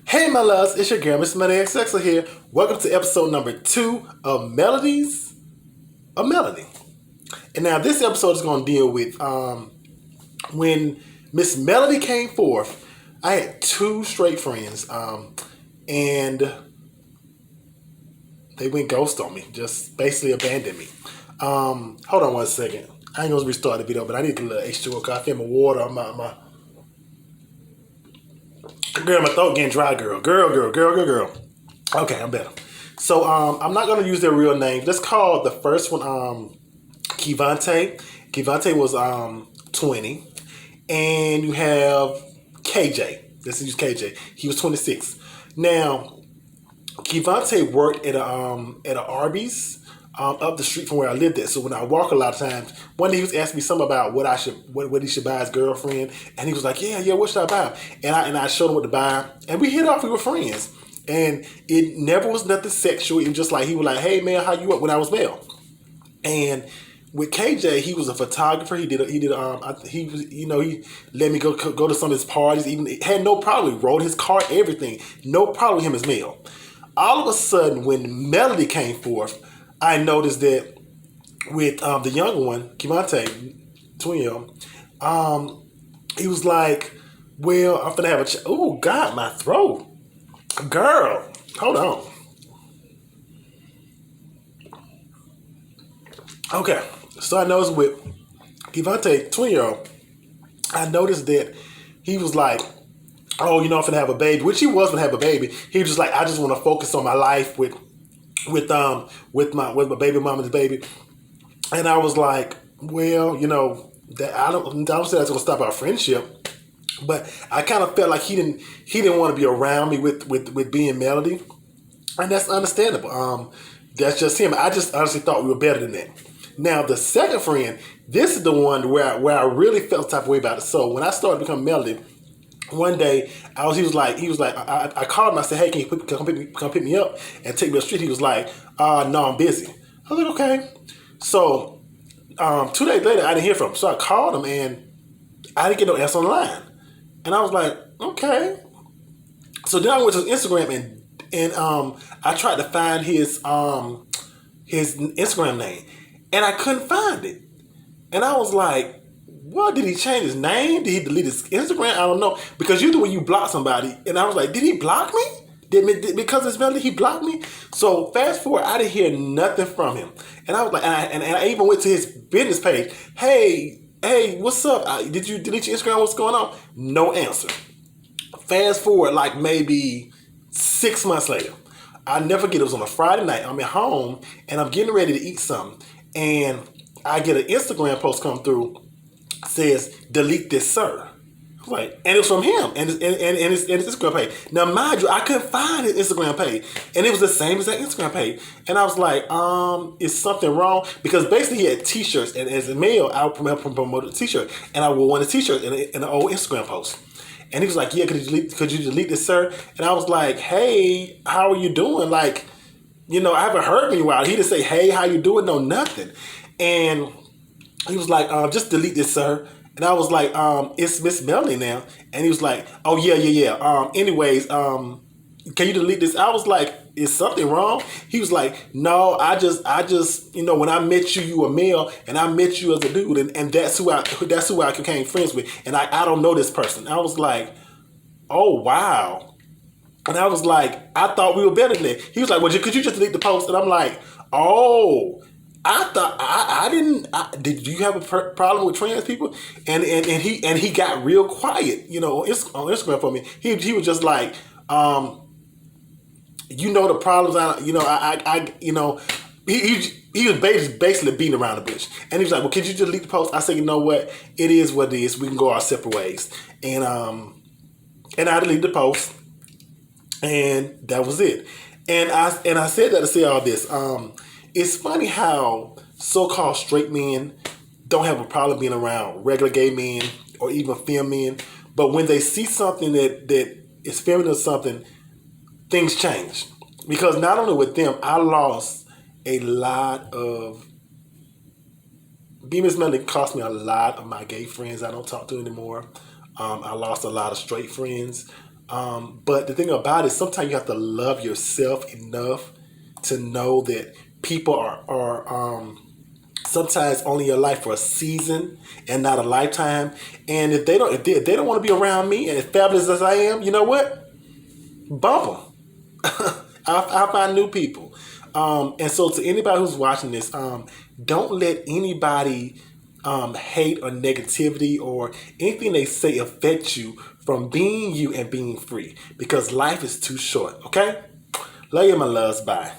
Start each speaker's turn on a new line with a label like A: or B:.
A: Hey my loves, it's your girl, Miss Money XX here. Welcome to episode number 2 of Melodies, a Melody. And now this episode is going to deal with when Miss Melody came forth. I had 2 straight friends, and they went ghost on me, just basically abandoned me. Hold on one second. I ain't gonna restart the video, but I need a little H2O coffee and my water. My girl, my throat getting dry, girl. Girl. Okay, I'm better. So I'm not gonna use their real names. Let's call the first one Kivante. Kivante was 20. And you have KJ. Let's use KJ. He was 26. Now, Kivante worked at a Arby's up the street from where I lived at. So when I walk a lot of times, one day he was asking me something about what he should buy his girlfriend, and he was like, yeah, what should I buy? And I showed him what to buy, and we hit off. We were friends, and it never was nothing sexual. It was just like he was like, hey man, how you up? When I was male, and with KJ, he was a photographer. He let me go to some of his parties. Even had no problem. He rode his car, everything. No problem with him as male. All of a sudden, when Melody came forth, I noticed that with the younger one, Kimante, twin, he was like, well, I'm finna have a oh God, my throat. Girl, hold on. Okay, so I noticed with Kimante, twin, I noticed that he was like, oh, I'm finna have a baby, which he was gonna have a baby. He was just like, I just want to focus on my life with my baby mama's baby. And I was like, well, that I don't say that's gonna stop our friendship, but I kind of felt like he didn't want to be around me with being Melody, and that's understandable. That's just him. I just honestly thought we were better than that. Now the second friend, this is the one where I really felt the type of way about it. So when I started becoming Melody, one day he was like, I called him. I said, hey, can you come pick me up and take me to the street? He was like, no, I'm busy. I was like, okay. So 2 days later, I didn't hear from him. So I called him and I didn't get no answer on the line. And I was like, okay. So then I went to his Instagram and I tried to find his Instagram name, and I couldn't find it. And I was like, what, did he change his name? Did he delete his Instagram? I don't know. Because usually when you block somebody, and I was like, did he block me? Because it's Melody, he blocked me? So fast forward, I didn't hear nothing from him. And I was like, and I even went to his business page. Hey, what's up? Did you delete your Instagram? What's going on? No answer. Fast forward like maybe 6 months later. I never forget, it was on a Friday night. I'm at home and I'm getting ready to eat something. And I get an Instagram post come through, says, delete this, sir. I was like, and it was from him and his Instagram page. Now, mind you, I couldn't find his Instagram page, and it was the same as that Instagram page. And I was like, is something wrong? Because basically he had T-shirts, and as a male, I would promote a T-shirt, and I would want a T-shirt in an old Instagram post. And he was like, yeah, could you delete this, sir? And I was like, hey, how are you doing? Like, I haven't heard from you in a while. He didn't say, hey, how you doing? No, nothing. And he was like, just delete this, sir. And I was like, it's Miss Melody now. And he was like, oh, yeah. Anyways, can you delete this? I was like, is something wrong? He was like, no, I just, when I met you, you were male, and I met you as a dude, and that's who I became friends with. And I don't know this person. I was like, oh, wow. And I was like, I thought we were better than that. He was like, well, could you just delete the post? And I'm like, oh, I thought I didn't. Did you have a problem with trans people? And he got real quiet, on Instagram for me. He was just like, the problems. He was basically beating around the bush. And he was like, well, could you delete the post? I said, you know what? It is what it is. We can go our separate ways. And I deleted the post, and that was it. And I said that to say all this. It's funny how so-called straight men don't have a problem being around regular gay men or even femme men, but when they see something that is feminine or something, things change. Because not only with them, I lost a lot of... Being Miss Melody cost me a lot of my gay friends I don't talk to anymore. I lost a lot of straight friends. But the thing about it, sometimes you have to love yourself enough to know that people are sometimes only in your life for a season and not a lifetime. And if they don't want to be around me, and as fabulous as I am, you know what? Bump them. I'll find new people. And so to anybody who's watching this, don't let anybody hate or negativity or anything they say affect you from being you and being free, because life is too short. Okay? Love you, my loves. Bye.